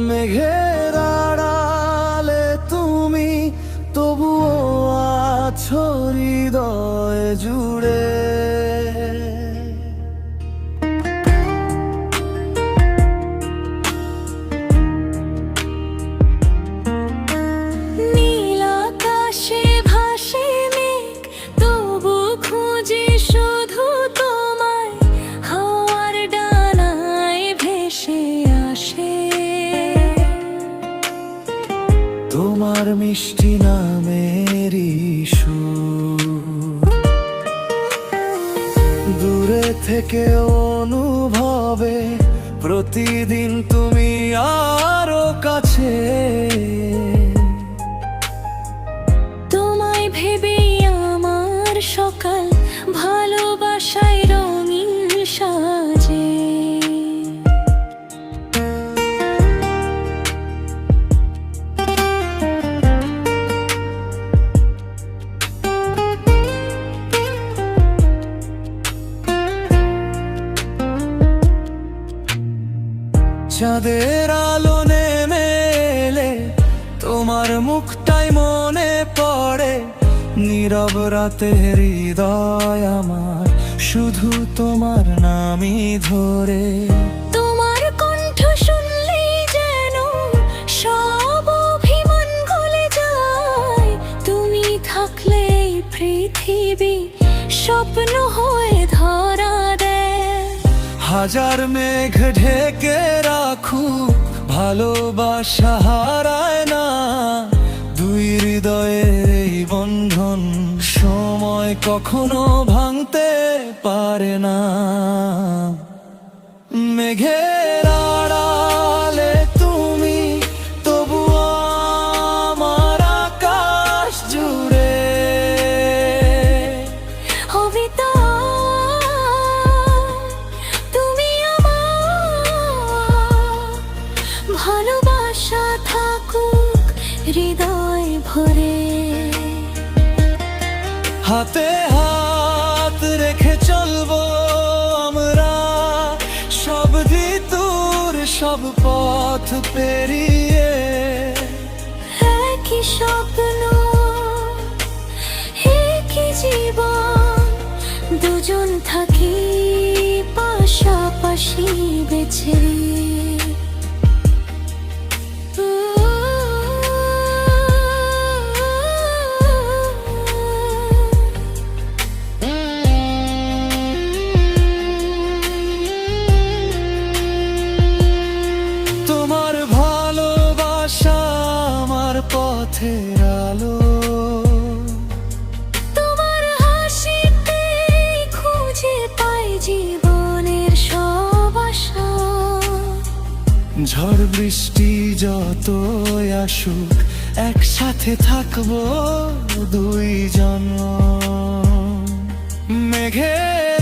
মেঘের আড়ালে তুমি তবুও আছো হৃদয় জুড়ে। নীল আকাশে ভাসে মেঘ, তবু খুঁজি শুধু তোমায়, হাওয়ার ডানায় ভেসে আসে তোমার মিষ্টি নামেরই সুর, দূরে থেকে অনুভবে প্রতিদিন তুমি আরো কাছে। তোমায় ভেবে আমার সকাল ভালোবাসায় রঙিন সাজে। চাঁদের আলো নেমে এলে তোমার মুখটাই মনে পড়ে, নীরব রাতে হৃদয় আমার শুধু তোমার নামই ধরে। তোমার কণ্ঠ শুনলেই যেন সব অভিমান ভুলে যায়, তুমি থাকলে এই পৃথিবী স্বপ্ন হয়ে ধরা দেয়। হাজার মেঘ ঢেকে রাখুক ভালোবাসা হারায় না, দুই হৃদয়ের এই বন্ধন সময় কখনো ভাঙতে পারে না। মেঘের আড়ালে তুমি তবু আমার আকাশ জুড়ে। হবিতা তুমি আমার, ভালোবাসা থাকুক হৃদয় ভরে। হাতে হাত রেখে চলবো আমরা, সব ঋতুর সব পথ পেরিয়ে। একই স্বপ্ন একই জীবন, দুজন থাকি পাশাপাশি বেছে। তোমার ভালোবাসা আমার পথের আলো, তোমার হাসিতে খুঁজে পাই জীবনের সব আশা। ঝড় বৃষ্টি যতই আসুক একসাথে থাকবো দুইজন। মেঘের